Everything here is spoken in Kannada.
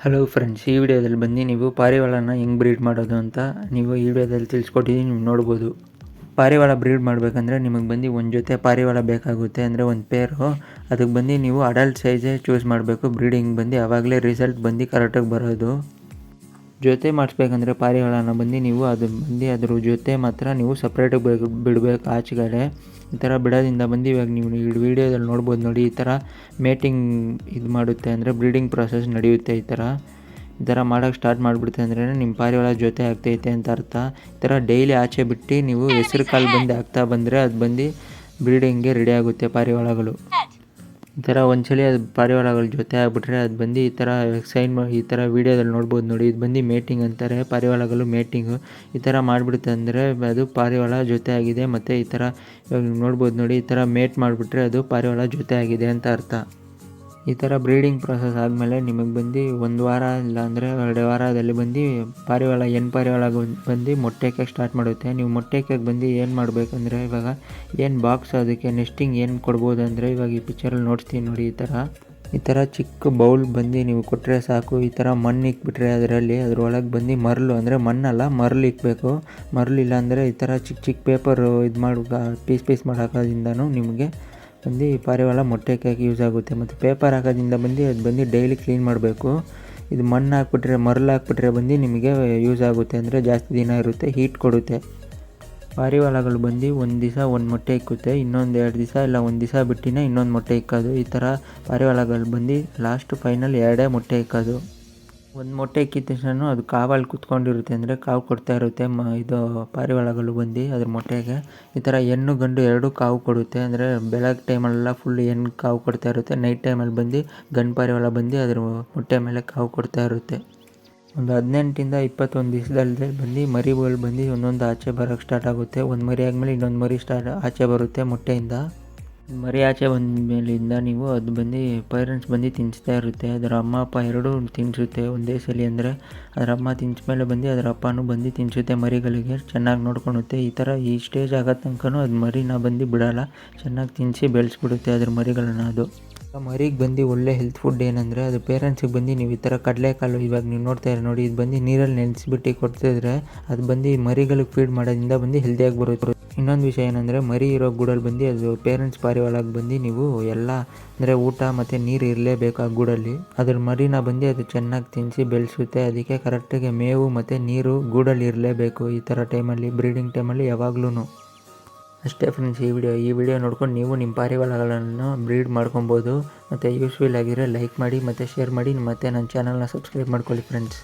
ಹಲೋ ಫ್ರೆಂಡ್ಸ್, ಈ ವಿಡಿಯೋದಲ್ಲಿ ಬಂದು ನೀವು ಪಾರಿವಾಳನ ಹೆಂಗೆ ಬ್ರೀಡ್ ಮಾಡೋದು ಅಂತ ನೀವು ಈ ವಿಡಿಯೋದಲ್ಲಿ ತಿಳಿಸ್ಕೊಟ್ಟಿದ್ದೀನಿ. ನೀವು ನೋಡ್ಬೋದು. ಪಾರಿವಾಳ ಬ್ರೀಡ್ ಮಾಡಬೇಕಂದ್ರೆ ನಿಮಗೆ ಬಂದು ಒಂದು ಜೊತೆ ಪಾರಿವಾಳ ಬೇಕಾಗುತ್ತೆ, ಅಂದರೆ ಒಂದು ಪೇರು. ಅದಕ್ಕೆ ಬಂದು ನೀವು ಅಡಲ್ಟ್ ಸೈಜೇ ಚೂಸ್ ಮಾಡಬೇಕು. ಬ್ರೀಡಿಂಗ್ ಬಂದು ಆವಾಗಲೇ ರಿಸಲ್ಟ್ ಬಂದು ಕರೆಕ್ಟಾಗಿ ಬರೋದು. ಜೊತೆ ಮಾಡಿಸ್ಬೇಕಂದ್ರೆ ಪಾರಿವಾಳನ ಬಂದು ನೀವು ಅದ್ರ ಜೊತೆ ಮಾತ್ರ ನೀವು ಸಪ್ರೇಟಾಗಿ ಬಿಡಬೇಕು ಆಚೆಗಡೆ. ಈ ಥರ ಬಿಡೋದ್ರಿಂದ ಬಂದು ಇವಾಗ ನೀವು ವಿಡಿಯೋದಲ್ಲಿ ನೋಡ್ಬೋದು ನೋಡಿ, ಈ ಥರ ಮೇಟಿಂಗ್ ಇದು ಮಾಡುತ್ತೆ, ಅಂದರೆ ಬ್ರೀಡಿಂಗ್ ಪ್ರಾಸೆಸ್ ನಡೆಯುತ್ತೆ. ಈ ಥರ ಮಾಡೋಕ್ಕೆ ಸ್ಟಾರ್ಟ್ ಮಾಡಿಬಿಡುತ್ತೆ ಅಂದರೆ ನಿಮ್ಮ ಪಾರಿವಾಳ ಜೊತೆ ಆಗ್ತೈತೆ ಅಂತ ಅರ್ಥ. ಈ ಥರ ಡೈಲಿ ಆಚೆ ಬಿಟ್ಟು ನೀವು ಹೆಸರು ಕಾಲು ಬಂದು ಆಗ್ತಾ ಬಂದರೆ ಅದು ಬಂದು ಬ್ರೀಡಿಂಗ್ಗೆ ರೆಡಿ ಆಗುತ್ತೆ ಪಾರಿವಾಳಗಳು. ಈ ಥರ ಒಂದ್ಸಲಿ ಅದು ಪಾರಿವಾಳಗಳ ಜೊತೆ ಆಗಿಬಿಟ್ರೆ ಅದು ಬಂದು ಈ ಥರ ಈ ಥರ ವೀಡಿಯೋದಲ್ಲಿ ನೋಡ್ಬೋದು ನೋಡಿ, ಇದು ಬಂದು ಮೇಟಿಂಗ್ ಅಂತಾರೆ. ಪಾರಿವಾಳಗಳು ಮೇಟಿಂಗು ಈ ಥರ ಮಾಡಿಬಿಡುತ್ತೆ ಅಂದರೆ ಅದು ಪಾರಿವಾಳ ಜೊತೆ ಆಗಿದೆ. ಮತ್ತು ಈ ಥರ ಇವಾಗ ನೋಡ್ಬೋದು ನೋಡಿ, ಈ ಥರ ಮೇಟ್ ಮಾಡಿಬಿಟ್ರೆ ಅದು ಪಾರಿವಾಳ ಜೊತೆ ಆಗಿದೆ ಅಂತ ಅರ್ಥ. ಈ ಥರ ಬ್ರೀಡಿಂಗ್ ಪ್ರೊಸೆಸ್ ಆದಮೇಲೆ ನಿಮಗೆ ಬಂದು 1 ವಾರ ಇಲ್ಲ ಅಂದರೆ 2 ವಾರದಲ್ಲಿ ಬಂದು ಪಾರಿವಾಳ ಹೆಣ್ಣು ಪಾರಿವಾಳ ಬಂದು ಮೊಟ್ಟೆ ಇಕ್ಕಕ್ಕೆ ಸ್ಟಾರ್ಟ್ ಮಾಡುತ್ತೆ. ನೀವು ಮೊಟ್ಟೆ ಇಕ್ಕಕ್ಕೆ ಬಂದು ಏನು ಮಾಡಬೇಕಂದ್ರೆ, ಇವಾಗ ಏನು ಬಾಕ್ಸ್ ಅದಕ್ಕೆ ನೆಸ್ಟಿಂಗ್ ಏನು ಕೊಡ್ಬೋದು ಅಂದರೆ, ಇವಾಗ ಈ ಪಿಕ್ಚರಲ್ಲಿ ನೋಡ್ತೀನಿ ನೋಡಿ, ಈ ಥರ ಚಿಕ್ಕ ಬೌಲ್ ಬಂದು ನೀವು ಕೊಟ್ಟರೆ ಸಾಕು. ಈ ಥರ ಮಣ್ಣು ಇಕ್ಬಿಟ್ರೆ ಅದರೊಳಗೆ ಬಂದು ಮರಳು, ಅಂದರೆ ಮಣ್ಣಲ್ಲ ಮರಳು ಇಕ್ಕಬೇಕು. ಮರಳು ಇಲ್ಲ ಅಂದರೆ ಈ ಥರ ಚಿಕ್ಕ ಪೇಪರು ಇದು ಮಾಡಿ ಪೀಸ್ ಮಾಡೋದ್ರಿಂದನೂ ನಿಮಗೆ ಬಂದು ಈ ಪಾರಿವಾಳ ಮೊಟ್ಟೆ ಇಕ್ಕಕ್ಕೆ ಯೂಸ್ ಆಗುತ್ತೆ. ಮತ್ತು ಪೇಪರ್ ಹಾಕೋದ್ರಿಂದ ಬಂದು ಅದು ಬಂದು ಡೈಲಿ ಕ್ಲೀನ್ ಮಾಡಬೇಕು. ಇದು ಮಣ್ಣು ಮರಳು ಹಾಕ್ಬಿಟ್ರೆ ಬಂದು ನಿಮಗೆ ಯೂಸ್ ಆಗುತ್ತೆ, ಅಂದರೆ ಜಾಸ್ತಿ ದಿನ ಇರುತ್ತೆ, ಹೀಟ್ ಕೊಡುತ್ತೆ. ಪಾರಿವಾಳಗಳು ಬಂದು ಒಂದು ದಿವಸ ಒಂದು ಮೊಟ್ಟೆ ಇಕ್ಕುತ್ತೆ, ಇನ್ನೊಂದು 2 ದಿವಸ ಇಲ್ಲ 1 ದಿವಸ ಬಿಟ್ಟಿನೇ ಇನ್ನೊಂದು ಮೊಟ್ಟೆ ಇಕ್ಕೋದು. ಈ ಥರ ಪಾರಿವಾಳಗಳು ಬಂದು ಲಾಸ್ಟ್ ಫೈನಲ್ 2 ಮೊಟ್ಟೆ ಇಕ್ಕೋದು. ಒಂದು ಮೊಟ್ಟೆ ಇಕ್ಕಿದ ತಕ್ಷಣ ಅದು ಕಾವಲ್ಲಿ ಕುತ್ಕೊಂಡಿರುತ್ತೆ, ಅಂದರೆ ಕಾವು ಕೊಡ್ತಾ ಇರುತ್ತೆ. ಇದು ಪಾರಿವಾಳಗಳು ಬಂದು ಅದ್ರ ಮೊಟ್ಟೆಗೆ ಈ ಥರ ಹೆಣ್ಣು ಗಂಡು 2 ಕಾವು ಕೊಡುತ್ತೆ. ಅಂದರೆ ಬೆಳಗ್ಗೆ ಟೈಮಲ್ಲೆಲ್ಲ ಫುಲ್ ಹೆಣ್ಣು ಕಾವು ಕೊಡ್ತಾ ಇರುತ್ತೆ, ನೈಟ್ ಟೈಮಲ್ಲಿ ಬಂದು ಗಂಡು ಪಾರಿವಾಳ ಬಂದು ಅದ್ರ ಮೊಟ್ಟೆ ಮೇಲೆ ಕಾವು ಕೊಡ್ತಾ ಇರುತ್ತೆ. ಒಂದು 18ರಿಂದ 21 ದಿವಸದಲ್ಲದೆ ಬಂದು ಮರಿಗಳು ಬಂದು ಒಂದೊಂದು ಆಚೆ ಬರೋಕ್ಕೆ ಸ್ಟಾರ್ಟ್ ಆಗುತ್ತೆ. ಒಂದು ಮರಿ ಆದಮೇಲೆ ಇನ್ನೊಂದು ಮರಿ ಆಚೆ ಬರುತ್ತೆ ಮೊಟ್ಟೆಯಿಂದ. ಮರಿ ಆಚೆ ಬಂದ ಮೇಲಿಂದ ನೀವು ಅದು ಬಂದು ಪೇರೆಂಟ್ಸ್ ಬಂದು ತಿನ್ನಿಸ್ತಾ ಇರುತ್ತೆ. ಅದರ ಅಮ್ಮ ಅಪ್ಪ ಎರಡೂ ತಿನ್ನಿಸುತ್ತೆ ಒಂದೇ ಸಲ. ಅಂದರೆ ಅದರ ಅಮ್ಮ ತಿನ್ನಿಸ್ಮೇಲೆ ಬಂದು ಅದರ ಅಪ್ಪನೂ ಬಂದು ತಿನ್ನಿಸುತ್ತೆ ಮರಿಗಳಿಗೆ, ಚೆನ್ನಾಗಿ ನೋಡ್ಕೊಳುತ್ತೆ. ಈ ಸ್ಟೇಜ್ ಆಗೋ ತನಕನೂ ಅದು ಮರಿನ ಬಂದು ಬಿಡೋಲ್ಲ, ಚೆನ್ನಾಗಿ ತಿನ್ನಿಸಿ ಬೆಳೆಸ್ಬಿಡುತ್ತೆ ಅದ್ರ ಮರಿಗಳನ್ನ. ಅದು ಮರಿಗೆ ಬಂದು ಒಳ್ಳೆ ಹೆಲ್ತ್ ಫುಡ್ ಏನಂದರೆ, ಅದು ಪೇರೆಂಟ್ಸಿಗೆ ಬಂದು ನೀವು ಈ ಥರ ಕಡಲೆಕಾಳು ಇವಾಗ ನೀವು ನೋಡ್ತಾ ಇರೋ ನೋಡಿ, ಇದು ಬಂದು ನೀರಲ್ಲಿ ನೆನೆಸ್ಬಿಟ್ಟು ಕೊಡ್ತಿದ್ರೆ ಅದು ಬಂದು ಮರಿಗಳಿಗೆ ಫೀಡ್ ಮಾಡೋದ್ರಿಂದ ಬಂದು ಹೆಲ್ದಿಯಾಗಿ ಬರುತ್ತೆ. ಇನ್ನೊಂದು ವಿಷಯ ಏನಂದರೆ, ಮರಿ ಇರೋ ಗೂಡಲ್ಲಿ ಬಂದು ಅದು ಪೇರೆಂಟ್ಸ್ ಪಾರಿವಾಳಗೆ ಬಂದು ನೀವು ಎಲ್ಲ ಅಂದರೆ ಊಟ ಮತ್ತು ನೀರು ಇರಲೇಬೇಕು ಆ ಗೂಡಲ್ಲಿ. ಅದ್ರ ಮರಿನ ಬಂದು ಅದು ಚೆನ್ನಾಗಿ ತಿನ್ನಿಸಿ ಬೆಳೆಸುತ್ತೆ. ಅದಕ್ಕೆ ಕರೆಕ್ಟಾಗಿ ಮೇವು ಮತ್ತು ನೀರು ಗೂಡಲ್ಲಿ ಇರಲೇಬೇಕು ಈ ಥರ ಟೈಮಲ್ಲಿ, ಬ್ರೀಡಿಂಗ್ ಟೈಮಲ್ಲಿ ಯಾವಾಗ್ಲೂ. ಅಷ್ಟೇ ಫ್ರೆಂಡ್ಸ್, ಈ ವಿಡಿಯೋ ನೋಡ್ಕೊಂಡು ನೀವು ನಿಮ್ಮ ಪಾರಿವಾಳಗಳನ್ನು ಬ್ರೀಡ್ ಮಾಡ್ಕೊಬೋದು. ಮತ್ತು ಯೂಸ್ಫುಲ್ ಆಗಿರೋ ಲೈಕ್ ಮಾಡಿ ಮತ್ತು ಶೇರ್ ಮಾಡಿ, ಮತ್ತು ನನ್ನ ಚಾನಲ್ನ ಸಬ್ಸ್ಕ್ರೈಬ್ ಮಾಡ್ಕೊಳ್ಳಿ ಫ್ರೆಂಡ್ಸ್.